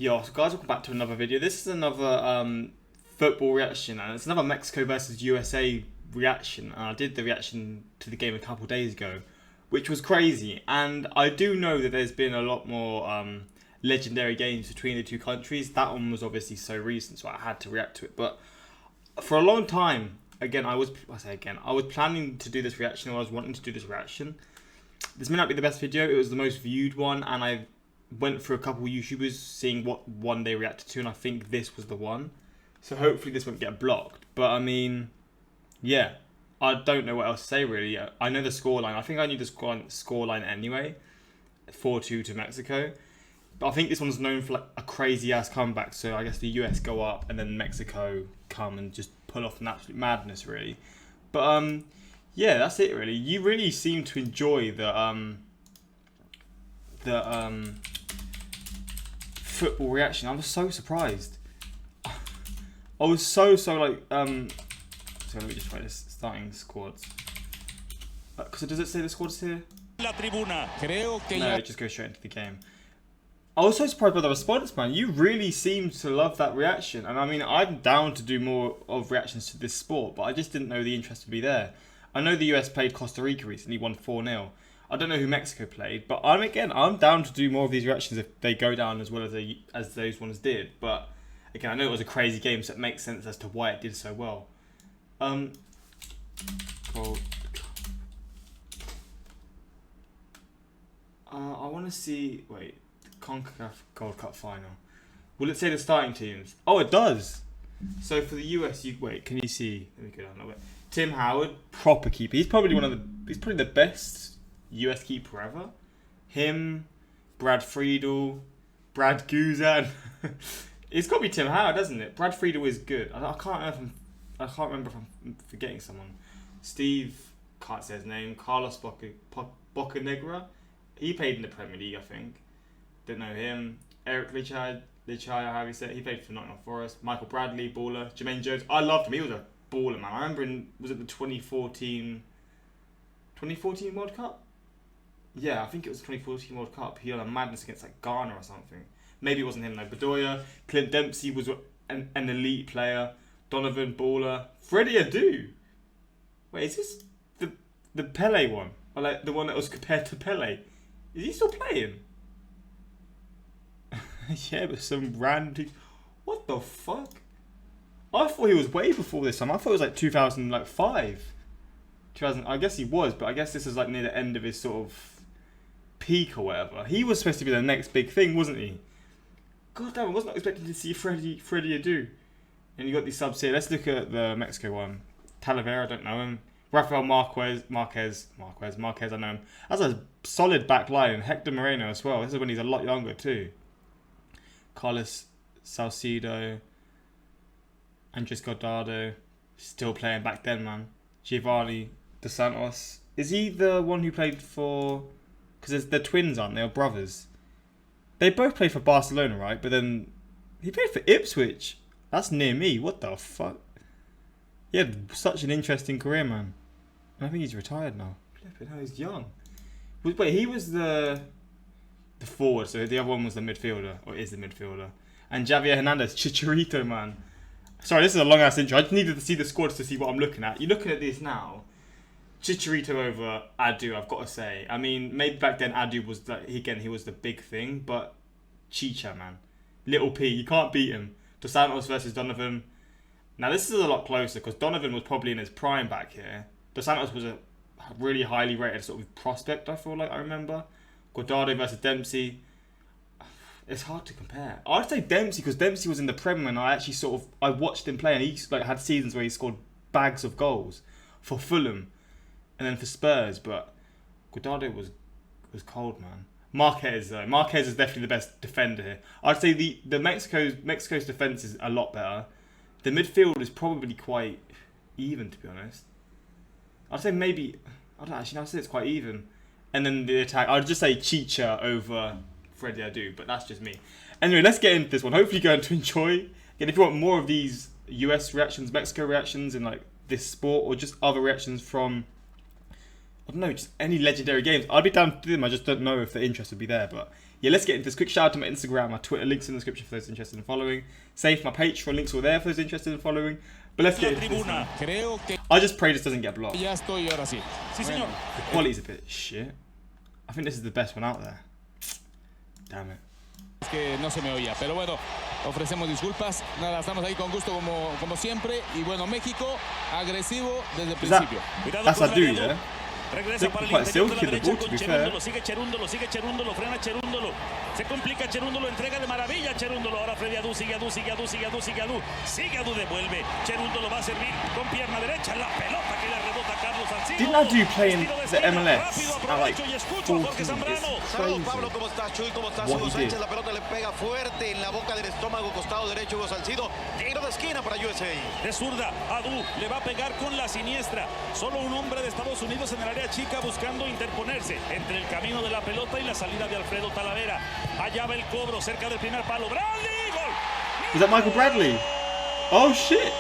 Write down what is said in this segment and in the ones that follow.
Yo, so guys, welcome back to another video. This is another football reaction, and it's another Mexico versus USA reaction. And I did the reaction to the game a couple days ago, which was crazy. And I do know that there's been a lot more legendary games between the two countries. That one was obviously so recent, so I had to react to it. But for a long time, I was planning to do this reaction, or I was wanting to do this reaction. This may not be the best video. It was the most viewed one, and I went through a couple of YouTubers seeing what one they reacted to, and I think this was the one. So hopefully this won't get blocked. But I mean, yeah, I don't know what else to say really. I know the scoreline. I think I knew the scoreline anyway. 4-2 to Mexico. But I think this one's known for like a crazy ass comeback. So I guess the US go up and then Mexico come and just pull off an absolute madness really. But yeah, that's it really. You really seem to enjoy the football reaction. I was so surprised. I was so like so let me just try this starting squads. Because does it say the squads here? No, it just goes straight into the game. I was so surprised by the response, man. You really seem to love that reaction. And I mean, I'm down to do more of reactions to this sport, but I just didn't know the interest would be there. I know the US played Costa Rica recently, won 4-0. I don't know who Mexico played, but I'm down to do more of these reactions if they go down as well as those ones did. But again, I know it was a crazy game, so it makes sense as to why it did so well. I want to see. Wait, CONCACAF Gold Cup final. Will it say the starting teams? Oh, it does. So for the US, wait. Can you see? Let me go down a little bit. Tim Howard, proper keeper. He's probably He's probably the best US keeper ever. Him, Brad Friedel, Brad Guzan. It's got to be Tim Howard, doesn't it? Brad Friedel is good. I can't remember if I'm forgetting someone. Steve, can't say his name. Carlos Bocanegra. He played in the Premier League, I think. Didn't know him. Eric Lichaya, how you say it? He played for Nottingham Forest. Michael Bradley, baller. Jermaine Jones. I loved him. He was a baller, man. I remember was it the 2014 World Cup? Yeah, I think it was the 2014 World Cup. He had a madness against like Ghana or something. Maybe it wasn't him though. Bedoya, Clint Dempsey was an elite player. Donovan, baller. Freddie Adu. Wait, is this the Pele one? Or like the one that was compared to Pele? Is he still playing? Yeah, but some random. What the fuck? I thought he was way before this time. I thought it was like 2005. 2000. I guess he was, but I guess this is like near the end of his sort of peak or whatever. He was supposed to be the next big thing, wasn't he? God damn, I wasn't expecting to see Freddie Adu. And you got these subs here. Let's look at the Mexico one. Talavera, I don't know him. Rafael Marquez, I know him. That's a solid back line. Hector Moreno as well. This is when he's a lot younger too. Carlos Salcido. Andres Guardado. Still playing back then, man. Giovanni Dos Santos. Is he the one who played for... Because they're twins, aren't they? Or brothers. They both played for Barcelona, right? But then he played for Ipswich. That's near me. What the fuck? He had such an interesting career, man. And I think he's retired now. Flipping hell, he's young. Wait, he was the forward, so the other one was the midfielder, or is the midfielder. And Javier Hernandez, Chicharito, man. Sorry, this is a long ass intro. I just needed to see the squads to see what I'm looking at. You're looking at this now. Chicharito over Adu, I've got to say. I mean, maybe back then Adu was he was the big thing, but Chicha, man. Little P, you can't beat him. Dos Santos versus Donovan. Now this is a lot closer because Donovan was probably in his prime back here. Dos Santos was a really highly rated sort of prospect, I feel like I remember. Guardado versus Dempsey. It's hard to compare. I'd say Dempsey because Dempsey was in the Premier and I watched him play and he had seasons where he scored bags of goals for Fulham and then for Spurs, but Guardado was cold, man. Marquez is definitely the best defender here. I'd say the Mexico's defense is a lot better. The midfield is probably quite even, to be honest. I'd say maybe... I don't actually know. I'd say it's quite even. And then the attack... I'd just say Chicha over Freddie Adu, but that's just me. Anyway, let's get into this one. Hopefully you're going to enjoy. Again, if you want more of these US reactions, Mexico reactions in like this sport, or just other reactions from... I don't know, just any legendary games, I'd be down to do them. I just don't know if the interest would be there. But yeah, let's get into this. Quick shout out to my Instagram, my Twitter, links in the description for those interested in following. Save my Patreon, links all there for those interested in following. But let's get into this now. I just pray this doesn't get blocked. The quality's a bit shit. I think this is the best one out there. Damn it. Que no se me oía, pero bueno, ofrecemos disculpas. Nada, estamos ahí con gusto como siempre. Y bueno, México agresivo desde el principio. That's a dude, yeah? Regresa para el interior de la derecha con Cherúndolo, sigue Cherúndolo, frena Cherúndolo, se complica Cherúndolo, entrega de maravilla Cherúndolo, ahora Freddy Adu, sigue Adu, devuelve, Cherúndolo va a servir con pierna derecha, la pelota que le rebota a Carlos Salcido. Didn't Adu play in the MLS at like 14? Saludos Pablo, ¿cómo estás? Chuy, ¿cómo estás? Hugo Sánchez, la pelota le pega fuerte en la boca del estómago, costado derecho Hugo Salcido, tiro de esquina para USA. De zurda, Adu le va a pegar con la siniestra, solo un hombre de Estados Unidos en el área chica buscando interponerse entre el camino de la pelota y la salida de Alfredo Talavera. Allá va el cobro cerca del primer palo. Bradley, gol. Is that Michael Bradley? Oh shit!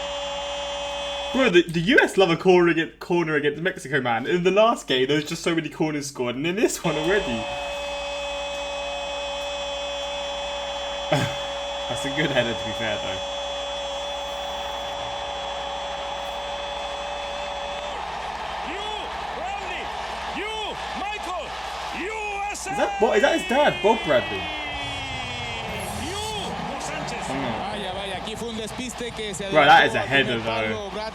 Bro, the US love a corner against Mexico, man. In the last game, there was just so many corners scored, and in this one already. That's a good header, to be fair, though. Is that his dad, Bob Bradley? Bro, that is a header though. That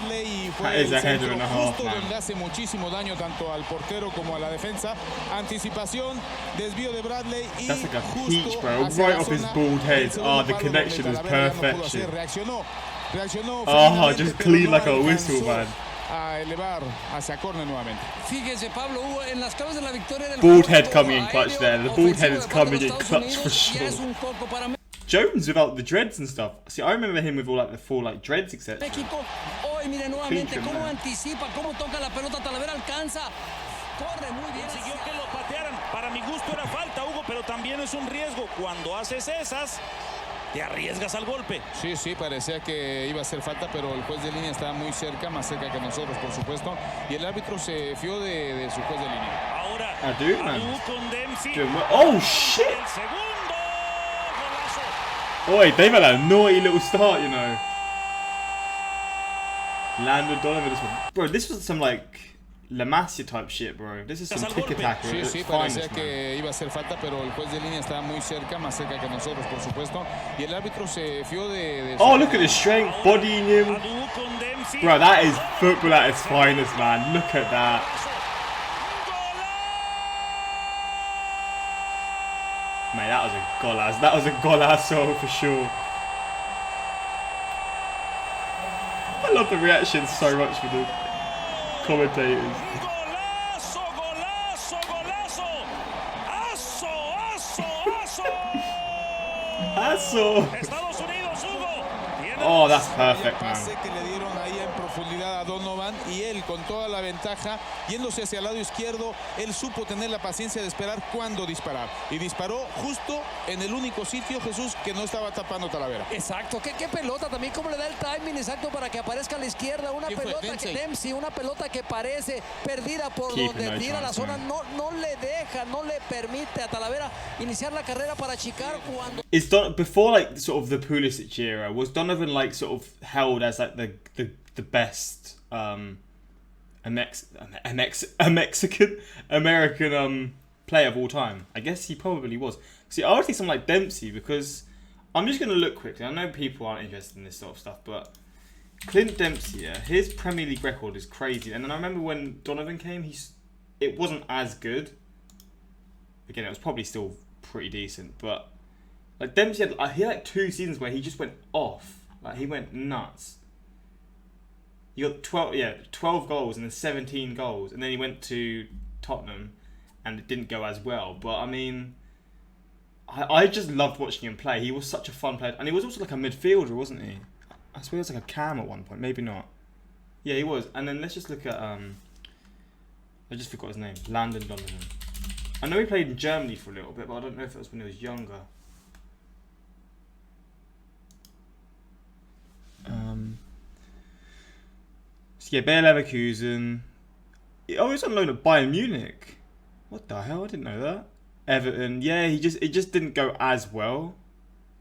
is a header and a half, man. Hace muchísimo daño tanto al portero como a la defensa. Anticipación, desvío de Bradley y that's like a peach, bro. Right off his bald head. Oh, the connection is perfection. Oh, just clean like a whistle, man. A elevar hacia córner nuevamente. Fíjese Pablo, Hugo, en las claves de la victoria del bald head coming in clutch there. The bald head is coming in clutch for sure. Jones without the dreads and stuff. See, I remember him with all like the full like dreads, etc. México, hoy mire nuevamente cómo anticipa, cómo toca la pelota, Talavera alcanza. Corre muy bien. Consiguió que lo patearan. Para mi gusto era falta, Hugo, pero también es un riesgo. Cuando haces esas, te arriesgas al golpe. Sí, parecía que iba a ser falta, pero el juez de línea estaba muy cerca, más cerca que nosotros, por supuesto. Y el árbitro se fió de su juez de línea. Ahora, man. Con Dempsey. Oh, shit! El segundo golazo. Oh, wait, they've had a naughty little start, you know. Landon Donovan, this one. Bro, this was some, like, La Masia type shit, bro. This is some tick-attack. Sí, parecía que iba a ser falta, pero el juez de línea estaba muy cerca, más cerca que nosotros, por supuesto. Y el árbitro se fió de oh, look at the strength, bodying him. Bro, that is football at its finest, man. Look at that. Mate, that was a golazo. That was a golazo for sure. I love the reactions so much for the commentators. Golazo, golazo, golazo. Aso. Estados Unidos, Hugo. Oh, that's perfect, man. Que le dieron ahí en profundidad a Donovan y él con toda la ventaja yéndose hacia el lado izquierdo, él supo tener la paciencia de esperar cuándo disparar y disparó justo en el único sitio, Jesús, que no estaba tapando Talavera. Exacto, qué pelota también, cómo le da el timing exacto para que aparezca a la izquierda, una pelota que Dempsey, una pelota que parece perdida por donde tira la zona, no le deja, no le permite a Talavera iniciar la carrera para achicar cuando Is before like sort of the Pulisic era, was Donovan like sort of held as like the best a Mexican American player of all time? I guess he probably was. See, I would think something like Dempsey, because I'm just gonna look quickly. I know people aren't interested in this sort of stuff, but Clint Dempsey, yeah, his Premier League record is crazy. And then I remember when Donovan came, it wasn't as good. Again, it was probably still pretty decent, but like Dempsey he had like 2 seasons where he just went off. Like he went nuts. You got 12 goals and then 17 goals, and then he went to Tottenham, and it didn't go as well. But I mean, I just loved watching him play. He was such a fun player, and he was also like a midfielder, wasn't he? I swear he was like a cam at one point, maybe not. Yeah, he was. And then let's just look at I just forgot his name, Landon Donovan. I know he played in Germany for a little bit, but I don't know if it was when he was younger. So yeah, Bayer Leverkusen. Oh, he was on loan at Bayern Munich. What the hell? I didn't know that. Everton, yeah, it just didn't go as well.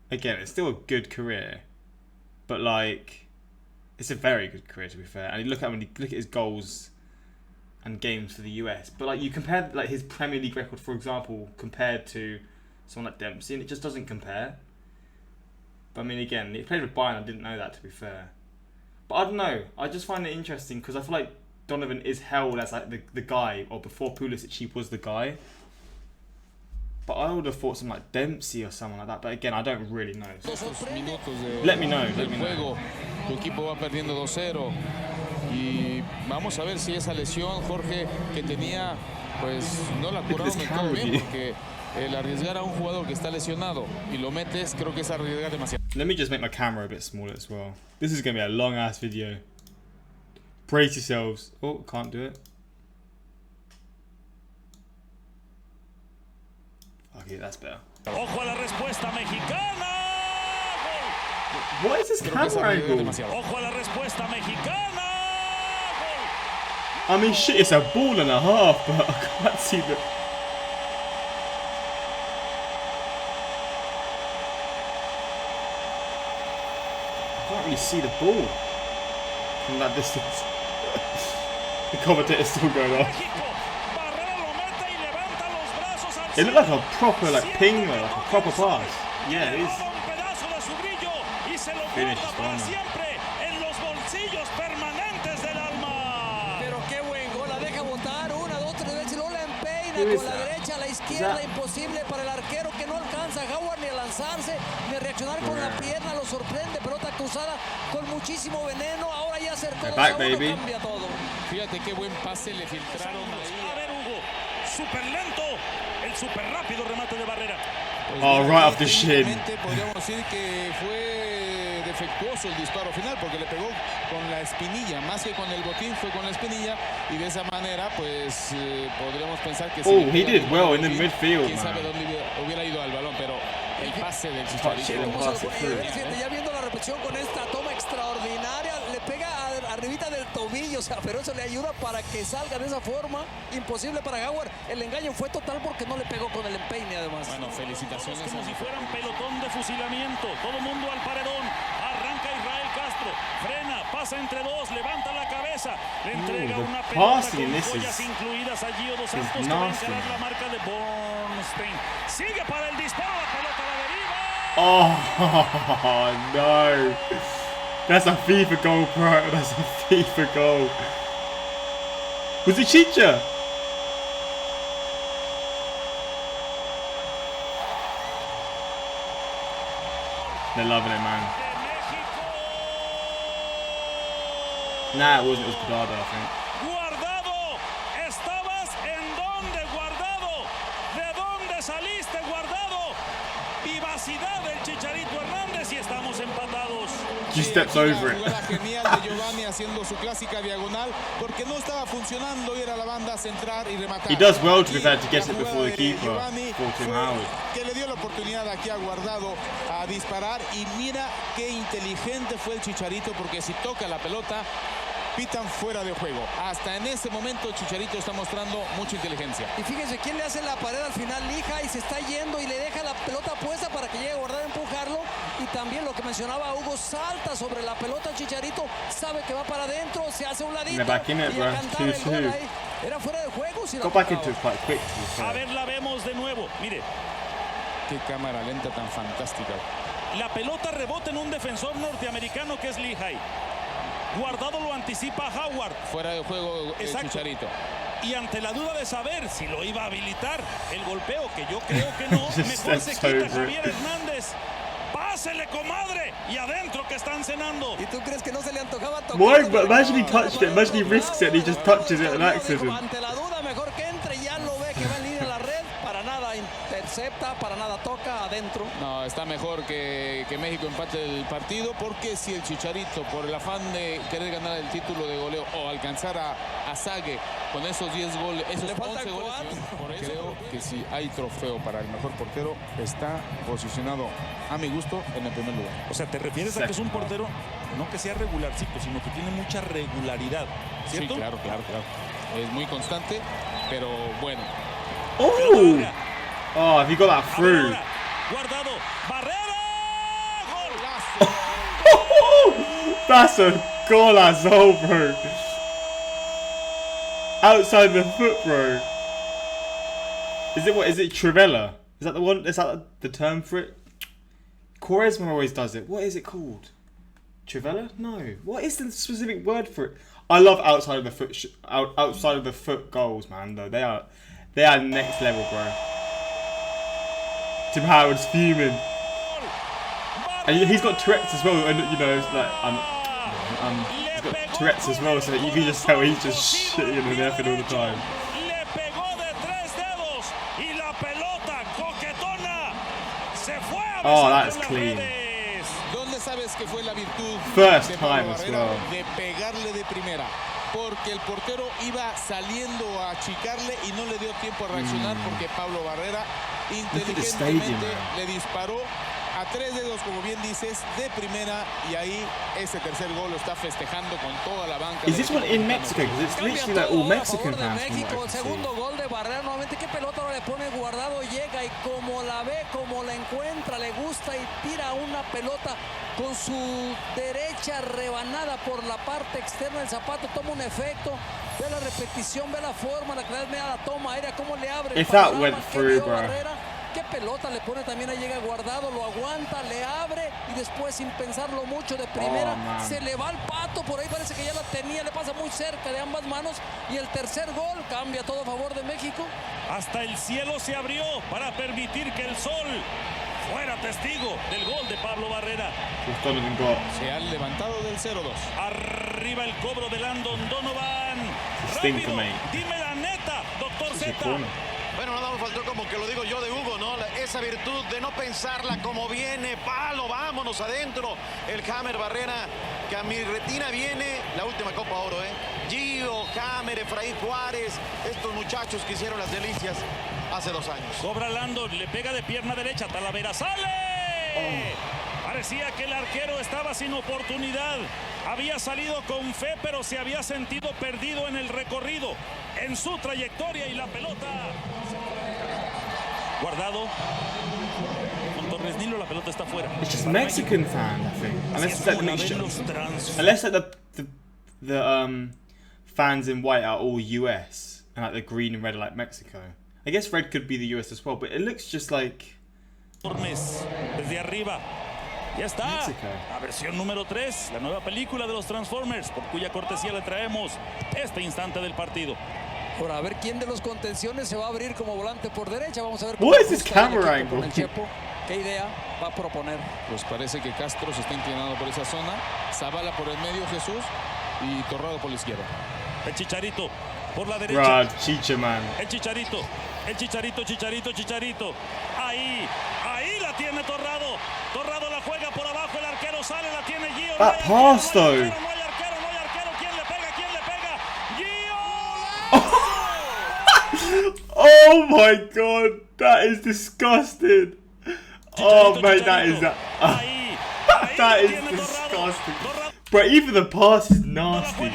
Again, it's still a good career, but like, it's a very good career to be fair. And you look at his goals and games for the US, but like you compare like his Premier League record, for example, compared to someone like Dempsey, and it just doesn't compare. But I mean, again, he played with Bayern. I didn't know that, to be fair. But I don't know. I just find it interesting because I feel like Donovan is held as like the guy, or before Pulisic, he was the guy. But I would have thought something like Dempsey or someone like that. But again, I don't really know. Let me know. Let me know. Tu equipo va perdiendo 2-0 y vamos a ver si esa lesión, Jorge, que tenía, pues no la curaron del todo bien, porque el arriesgar a un jugador que está lesionado y lo metes, creo que es arriesgar demasiado. Let me just make my camera a bit smaller as well. This is going to be a long ass video. Brace yourselves. Oh, can't do it. Okay, that's better. Ojo a la respuesta mexicana. What is this camera angle? Ojo a la respuesta mexicana. I mean, shit, it's a ball and a half, but I can't see the... I can't really see the ball from that distance. The commentator's still going off. It looked like a proper ping, like a proper pass. Yeah, it is. Finish is fine. Pero qué buen gol, la deja botar 1, 2, 3 veces, luego la empeina con la derecha a la izquierda, imposible para el arquero que no alcanza a Howard ni a lanzarse, ni a reaccionar con la pierna, lo sorprende, pelota cruzada con muchísimo veneno, ahora ya acertó, cambia todo. Fíjate qué buen pase le filtraron ahí. A ver, Hugo, súper lento, el súper rápido remate de Barrera. Pues oh, right off the shin. Podríamos decir que fue defectuoso el disparo final porque le pegó con la espinilla, más que con el botín fue con la espinilla, y de esa manera pues podríamos pensar que he did well in the midfield, quién sabe dónde hubiera ido al balón, pero el pase del Chicharito. Ya viendo la repetición con esta toma extraordinaria, le pega arribita del tobillo, o sea, pero eso le ayuda para que salga de esa forma. Imposible para Howard. El engaño fue total porque no le pegó con el empeine, además. Bueno, felicitaciones. Como si fueran pelotón de fusilamiento. Todo mundo al paredón. Arranca Israel Castro. Frena, pasa entre dos, levanta la cabeza. Le entrega una pelota con joyas incluidas a Gio dos Santos, que va a encarar la marca de Bornstein. Sigue para el disparo, la pelota a la deriva. Oh, no. That's a FIFA goal, bro. That's a FIFA goal. Was it Chicha? They're loving it, man. Nah, it wasn't. It was Guardado, I think. Guardado, ¿estabas en dónde, Guardado? ¿De dónde saliste, Guardado? Vivacidad del Chicharito Hernández y estamos empatados. He steps over it. Jugada genial de Giovanni haciendo su clásica diagonal porque no estaba funcionando ir a la banda a centrar y rematar. He does well to be fair to get it before the keeper, for Tim Howard. Que le dio la oportunidad aquí a Guardado a disparar, y mira qué inteligente fue el Chicharito porque si toca la pelota pitan fuera de juego. Hasta en ese momento Chicharito está mostrando mucha inteligencia. Y fíjense quién le hace la pared al final, Lija, y se está yendo y le deja la pelota puesta para que llegue a Guardado a empujarlo. Y también lo que mencionaba Hugo, salta sobre la pelota Chicharito, sabe que va para adentro, se hace un ladito y a cantar el gol ahí. Era fuera de juego. Si Go back into it quite quick. A ver, la vemos de nuevo. Mire. Qué cámara lenta tan fantástica. La pelota rebota en un defensor norteamericano que es Lehigh. Guardado lo anticipa Howard. Fuera de juego el Chicharito. Y ante la duda de saber si lo iba a habilitar el golpeo, que yo creo que no, mejor se quita Javier Hernández. Pásele, comadre, y adentro que están cenando. ¿Y tú crees que no se le antojaba tocar? Why? But imagine he touched it. Imagine he risks it and he just touches it and accident. Ante la duda, mejor que entre, ya lo ve que va en línea a la red. Para nada intercepta, para nada toca, adentro. No, está mejor que México empate el partido, porque si el Chicharito, por el afán de querer ganar el título de goleo o alcanzar a Sague con esos 10 goles, esos 11 goles, creo que si hay trofeo para el mejor portero, está posicionado a mi gusto en el primer lugar. O sea, ¿te refieres a que es un portero no que sea regularcito, sino que tiene mucha regularidad? ¿Cierto? Sí, claro. Es muy constante, pero bueno. Oh! Oh, if he got that through. Guardado, Barrera, gol. That's a golazo, bro. Outside the foot, bro. Is it what? Is it Trivela? Is that the one? Is that the term for it? Quaresma always does it. What is it called? Trivela? No. What is the specific word for it? I love outside of the foot, outside of the foot goals, man. Though they are next level, bro. Tim Howard's fuming, and he's got Tourette's as well. And you know, it's like he's got Tourette's as well, so you can just tell he's just shitting and effing all the time. Oh, that's clean. First time as well. De pegarle de primera, porque el portero iba saliendo a achicarle y no le dio tiempo a reaccionar porque Pablo Barrera inteligentemente le disparó a 3 dedos, como bien dices, de primera, y ahí ese tercer gol lo está festejando con toda la banca. Is this one in Mexico? Because it's literally like all Mexican fans. México, el segundo gol de Barrera nuevamente. Qué pelota ahora le pone Guardado, llega y como la ve, como la encuentra, le gusta y tira una pelota con su derecha rebanada por la parte externa del zapato, toma un efecto. Ve la repetición, ve la forma, la claridad, mira la toma aérea, cómo le abre. If that went through, bro. Qué pelota le pone también, ahí llega Guardado, lo aguanta, le abre y después sin pensarlo mucho de primera se le va al Pato, por ahí parece que ya la tenía, le pasa muy cerca de ambas manos y el tercer gol cambia todo a favor de México. Hasta el cielo se abrió para permitir que el sol fuera testigo del gol de Pablo Barrera. Se han levantado del 0-2. Arriba el cobro de Landon Donovan. Rápido, dime la neta, doctor Z. Bueno, nada me faltó, como que lo digo yo, de Hugo, ¿no? Esa virtud de no pensarla como viene, palo, vámonos adentro. El Hammer Barrera, que a mi retina viene la última Copa Oro, ¿eh? Gio, Hammer, Efraín Juárez, estos muchachos que hicieron las delicias hace 2 años. Cobra Landon, le pega de pierna derecha, Talavera sale. Parecía que el arquero estaba sin oportunidad. Había salido con fe, pero se había sentido perdido en el recorrido, en su trayectoria, y la pelota. Guardado. Con Torres Nilo, la pelota está fuera. It's just Mexican fan, I think. Unless it's like the mixture. Unless like the fans in white are all US and like the green and red are like Mexico. I guess red could be the US as well, but it looks just like. Desde arriba. Ya está, Mexico. La versión número 3, la nueva película de los Transformers, por cuya cortesía le traemos este instante del partido. Ahora, a ver quién de los contenciones se va a abrir como volante por derecha. Vamos a ver What is this camera angle? Con el Chepo. ¿Qué idea va a proponer? Pues parece que Castro se está inclinando por esa zona, Zavala por el medio, Jesús, y Torrado por la izquierda. El Chicharito por la derecha. Bro, Chicha, man. El Chicharito. Ahí la tiene Torrado. Torrado la juega por abajo, el arquero sale, la tiene Gio. That pass, though. No hay arquero. ¿Quién le pega? Gio. Oh my god, that is disgusting. Oh mate, that is that is disgusting. Bro, even the pass is nasty.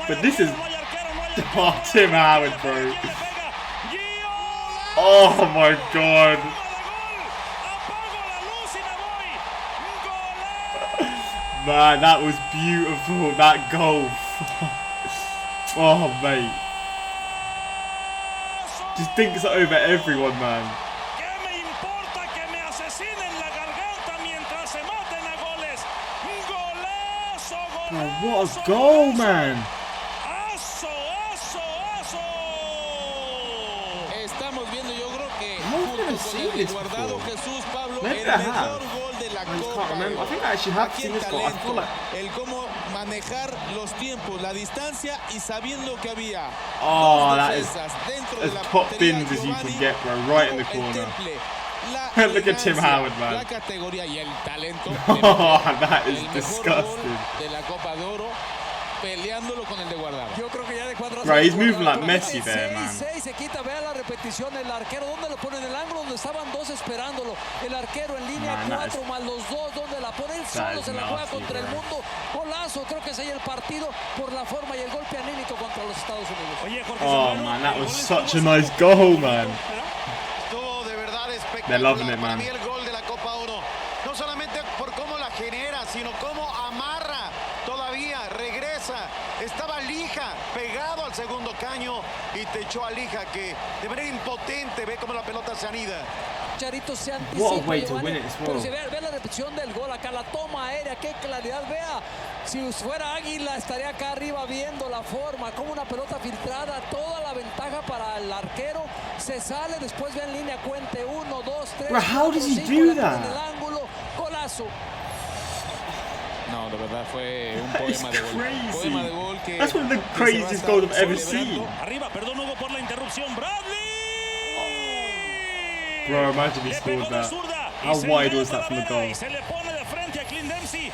But this is Tim Howard, bro. Oh my god. Man, that was beautiful, that goal. Oh mate. Just thinks over everyone, man. Oh, what a goal, man. Estamos viendo, yo creo que junto con el Guardado, Jesús, Pablo, el mejor gol de la Copa. I think I actually have seen this goal. I feel like el cómo manejar los tiempos, la distancia y sabiendo que había that is as top bins as you can get, bro, right in the corner. Look at Tim Howard, man. La categoría y el talento. Oh, that is disgusting. De la Copa de Oro. peleándolo con el de guardado. Yo creo que ya de cuatro. Bro, he's moving like Messi there, man. 6 se quita, vea la repetición, el arquero, ¿dónde lo pone? En el ángulo donde estaban dos esperándolo. El arquero en línea 4 más los dos, donde la pone él solo, se la juega contra el mundo. Golazo, creo que es ahí el partido por la forma y el golpe anímico contra los Estados Unidos. Oye, Jorge, oh man, that was such a nice goal, man. Estuvo de verdad espectacular. They're loving it, man. Para mí el gol de la Copa Oro, no solamente por cómo la genera, sino cómo amarra, todavía regresa. Estaba Lija pegado al segundo caño y te echó a Lija, que de manera impotente ve cómo la pelota se anida. Chicharito se anticipa, What a way to win it as well. Pero si ve la repetición del gol acá, la toma aérea, qué claridad, vea. Si fuera Águila estaría acá arriba viendo la forma, como una pelota filtrada, toda la ventaja para el arquero. Se sale, después ve en línea, cuente 1, 2, 3. Bro, how does he 5, do la that? pone en el ángulo, golazo. No, de verdad fue un poema de gol. Crazy. Poema de gol que That's one of the que craziest se va a goals I've estar ever celebrando. seen. Arriba, perdón Hugo por la interrupción. Bradley. Bro, imagine he Le scored pegó de that. zurda y How se wide envía was that from the Talavera goal? y se le pone de frente a Clint Dempsey.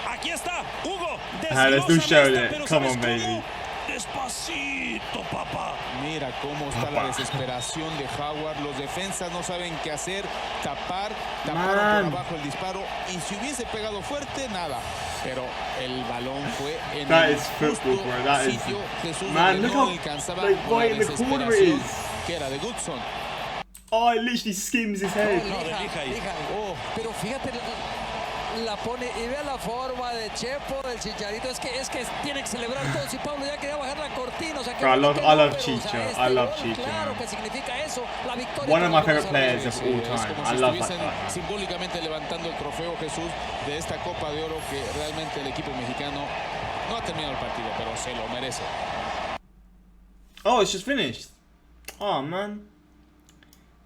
Aquí está Hugo. Let's do show desglósame esta, it. pero Come ¿sabes on, cómo? baby. Despacito, papá. Mira cómo está la desesperación de Howard. Los defensas no saben qué hacer. Taparon Man. por abajo el disparo. Y si hubiese pegado fuerte, nada. Pero el balón fue en That el is football, justo bro. That is- sitio. Jesús Man, donde look no how, alcanzaba like, con la wide in the corner it desesperación is. que era de Goodson. Oh, it literally skims his head. No, de Lija ahí. Oh, pero fíjate, la pone y vea la forma de Chepo, del Chicharito. Es que tiene que celebrar todo. Si Pablo ya quería bajar la cortina, o sea, que Bro, I love pero, o sea, Chicho. este I love gol, Chicho, Claro man. que significa eso, la victoria. One of my para los favorite players González. of all Es time. como I si love that estuviesen guy. simbólicamente levantando el trofeo, Jesús, de esta Copa de Oro, que realmente el equipo mexicano no ha terminado el partido, pero se lo merece. Oh, it's just finished. Oh man.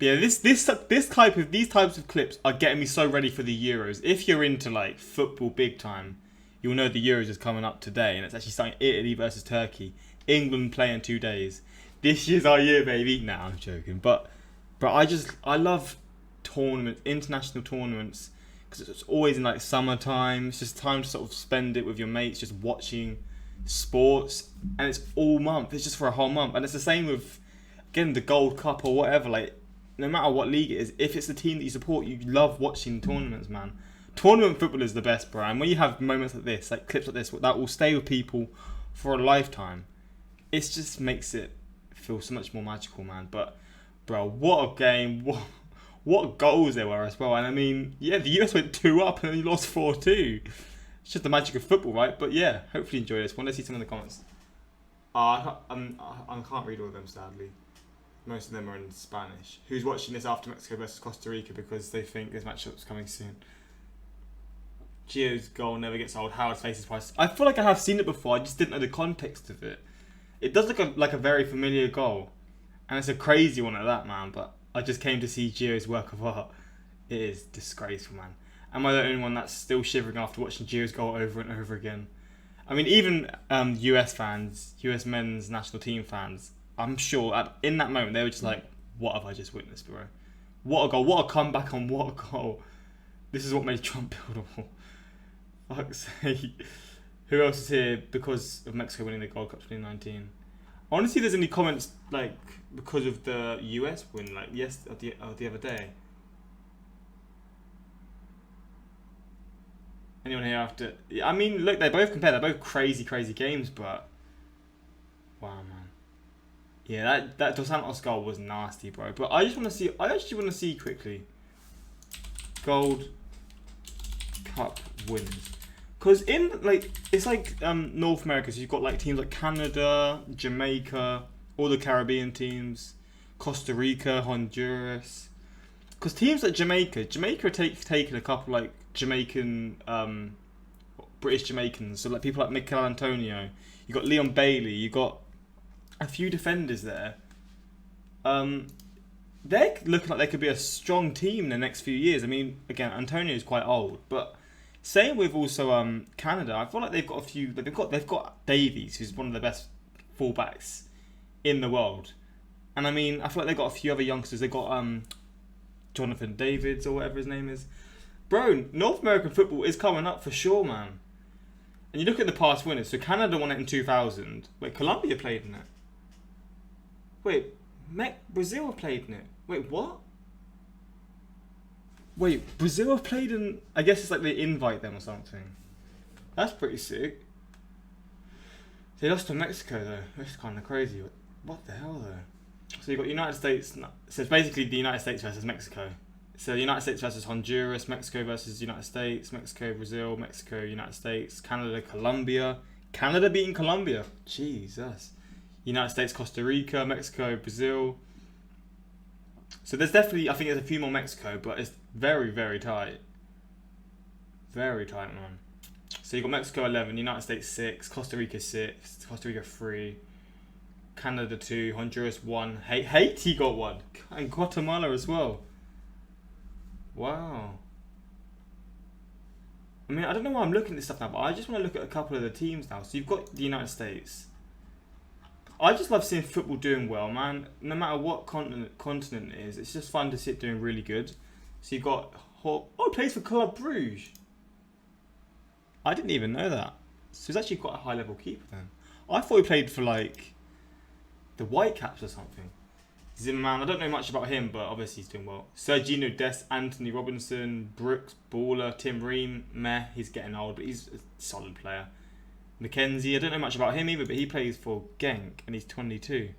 Yeah, these types of clips are getting me so ready for the Euros. If you're into like football big time, you'll know the Euros is coming up today, and it's actually starting Italy versus Turkey. England play in 2 days. This year's our year, baby. Nah, I'm joking, but I love tournaments, international tournaments, because it's always in like summertime. It's just time to sort of spend it with your mates, just watching sports, and it's all month. It's just for a whole month, and it's the same with again the Gold Cup or whatever. Like, no matter what league it is, if it's the team that you support, you love watching tournaments, man. Tournament football is the best, bro. And when you have moments like this, like clips like this, that will stay with people for a lifetime. It just makes it feel so much more magical, man. But, bro, what a game! What goals there were as well. And I mean, yeah, the US went 2-up and then you lost 4-2. It's just the magic of football, right? But yeah, hopefully you enjoy this one. Let's see some in the comments. I can't read all of them, sadly. Most of them are in Spanish. Who's watching this after Mexico versus Costa Rica because they think this matchup's coming soon? Gio's goal never gets old. Howard's face is priceless. I feel like I have seen it before. I just didn't know the context of it. It does look like a very familiar goal, and it's a crazy one at that, man. But I just came to see Gio's work of art. It is disgraceful, man. Am I the only one that's still shivering after watching Gio's goal over and over again? I mean, even US fans, US men's national team fans, I'm sure in that moment they were just like, what have I just witnessed, bro? What a goal, what a comeback on what a goal. This is what made Trump buildable. Fuck's sake. Who else is here because of Mexico winning the Gold Cup 2019? I want to see if there's any comments like because of the US win, like the other day. Anyone here after? I mean, look, they both compare. They're both crazy games, but wow, man. Yeah, that Dos Santos goal was nasty, bro. But I actually want to see quickly Gold Cup winners, because in like it's like North America. So you've got like teams like Canada, Jamaica, all the Caribbean teams, Costa Rica, Honduras. Because teams like Jamaica are taking a couple like Jamaican, British Jamaicans. So like people like Mikel Antonio. You got Leon Bailey. You got a few defenders there. They're looking like they could be a strong team in the next few years. I mean, again, Antonio is quite old, but same with also Canada. I feel like they've got a few. They've got Davies, who's one of the best fullbacks in the world, and I mean, I feel like they've got a few other youngsters. They've got Jonathan Davids or whatever his name is. Bro, North American football is coming up for sure, man. And you look at the past winners. So Canada won it in 2000. Wait, Colombia played in it. Wait, Brazil played in it. Wait, what? Wait, Brazil have played in... I guess it's like they invite them or something. That's pretty sick. They lost to Mexico though. That's kind of crazy. What the hell though? So you've got United States... So it's basically the United States versus Mexico. So the United States versus Honduras, Mexico versus United States, Mexico, Brazil, Mexico, United States, Canada, Colombia. Canada beating Colombia. Jesus. United States, Costa Rica, Mexico, Brazil. So there's definitely, I think there's a few more Mexico, but it's very, very tight. Very tight, man. So you've got Mexico 11, United States 6, Costa Rica 6, Costa Rica 3, Canada 2, Honduras 1, Haiti got 1, and Guatemala as well. Wow. I mean, I don't know why I'm looking at this stuff now, but I just want to look at a couple of the teams now. So you've got the United States. I just love seeing football doing well, man. No matter what continent it is, it's just fun to see it doing really good. So you've got... Oh, he plays for Club Brugge. I didn't even know that. So he's actually quite a high-level keeper then. I thought he played for, like, the Whitecaps or something. Zimmerman, I don't know much about him, but obviously he's doing well. Sergino Dest, Anthony Robinson, Brooks, Baller, Tim Ream, meh, he's getting old, but he's a solid player. McKenzie, I don't know much about him either, but he plays for Genk, and he's 22.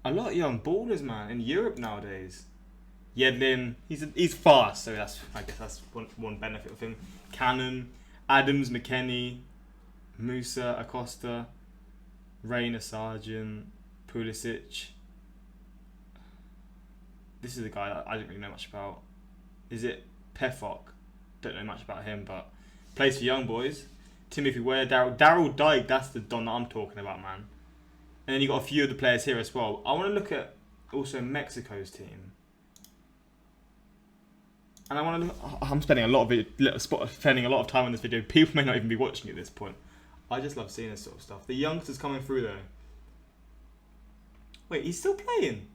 A lot of young ballers, man, in Europe nowadays. Yedlin, he's fast, so I guess that's one benefit of him. Cannon, Adams, McKennie, Musa, Acosta, Rayner, Sargent, Pulisic. This is a guy that I don't really know much about. Is it Pefok? Don't know much about him, but plays for young boys. Timothy Ware, Daryl Dyke, that's the Don that I'm talking about, man. And then you got a few of the players here as well. I want to look at also Mexico's team. And I want to look, I'm spending a lot of time on this video. People may not even be watching at this point. I just love seeing this sort of stuff. The youngsters coming through though. Wait, he's still playing?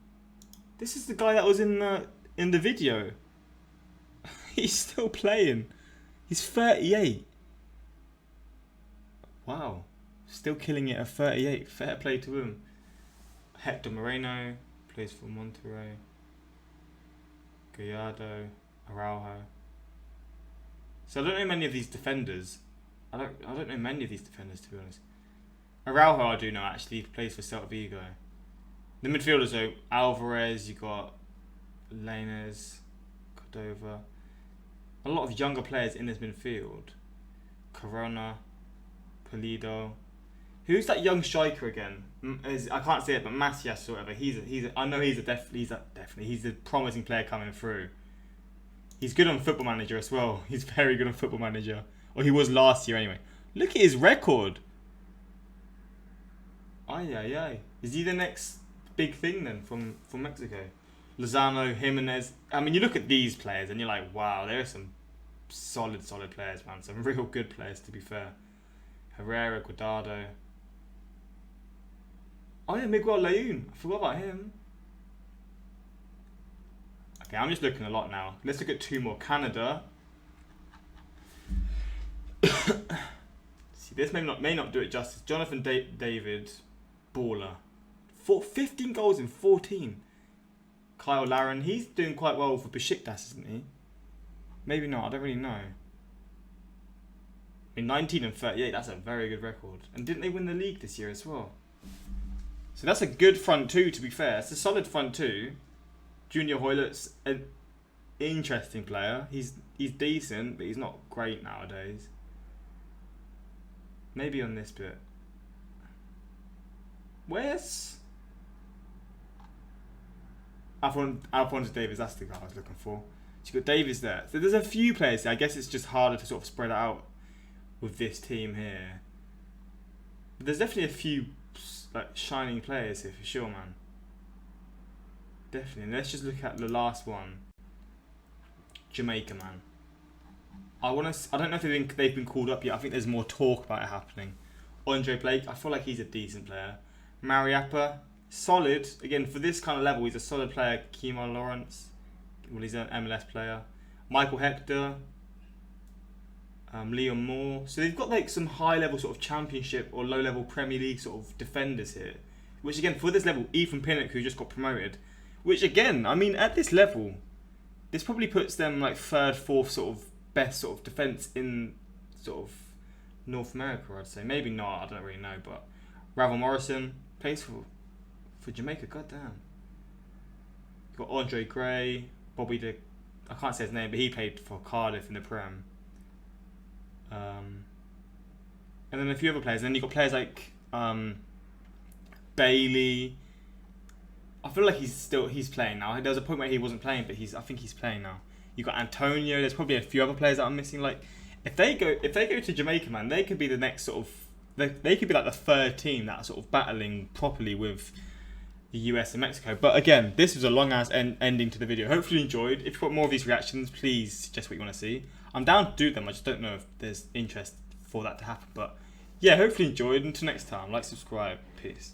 This is the guy that was in the video. He's still playing. He's 38. Wow. Still killing it at 38. Fair play to him. Hector Moreno plays for Monterrey. Gallardo, Araujo. So I don't know many of these defenders. I don't know many of these defenders, to be honest. Araujo I do know actually. He plays for Celta Vigo. The midfielders though, Alvarez, you got Lainez, Cordova. A lot of younger players in this midfield. Corona, Pulido. Who's that young striker again? I can't say it, but Macias or whatever. He's a promising player coming through. He's good on Football Manager as well. He's very good on Football Manager. Or he was last year anyway. Look at his record. Ay. Is he the next big thing then from Mexico? Lozano, Jimenez. I mean, you look at these players and you're like, wow, there are some solid players, man. Some real good players, to be fair. Herrera, Guardado. Oh yeah, Miguel Layun. I forgot about him. Okay, I'm just looking a lot now. Let's look at two more. Canada. See, this may not do it justice. Jonathan David, baller. 15 goals in 14. Kyle Larin, he's doing quite well for Besiktas, isn't he? Maybe not, I don't really know. I mean, 19 and 38, that's a very good record. And didn't they win the league this year as well? So that's a good front two, to be fair. It's a solid front two. Junior Hoylett's an interesting player. He's decent, but he's not great nowadays. Maybe on this bit. Where's Alphonso Davies? That's the guy I was looking for. So you've got Davies there. So there's a few players here. I guess it's just harder to sort of spread it out with this team here. But there's definitely a few like shining players here for sure, man. Definitely. And let's just look at the last one. Jamaica, man. I don't know if they've been called up yet. I think there's more talk about it happening. Andre Blake, I feel like he's a decent player. Mariappa, solid. Again, for this kind of level, he's a solid player. Kemar Lawrence, well, he's an MLS player. Michael Hector. Leon Moore. So they've got like some high level sort of championship or low level Premier League sort of defenders here. Which again, for this level, Ethan Pinnock, who just got promoted. Which again, I mean, at this level, this probably puts them like third, fourth sort of best sort of defence in sort of North America, I'd say. Maybe not, I don't really know. But Ravel Morrison plays for Jamaica, goddamn. You've got Andre Gray, I can't say his name, but he played for Cardiff in the Prem. And then a few other players. And then you've got players like Bailey. I feel like he's playing now. There was a point where he wasn't playing, but I think he's playing now. You've got Antonio. There's probably a few other players that I'm missing. Like if they go to Jamaica, man, they could be the next sort of they could be like the third team that's sort of battling properly with the US and Mexico. But again, this was a long ass ending to the video. Hopefully you enjoyed. If you've got more of these reactions, please suggest what you want to see. I'm down to do them. I just don't know if there's interest for that to happen. But yeah, hopefully you enjoyed. Until next time, like, subscribe. Peace.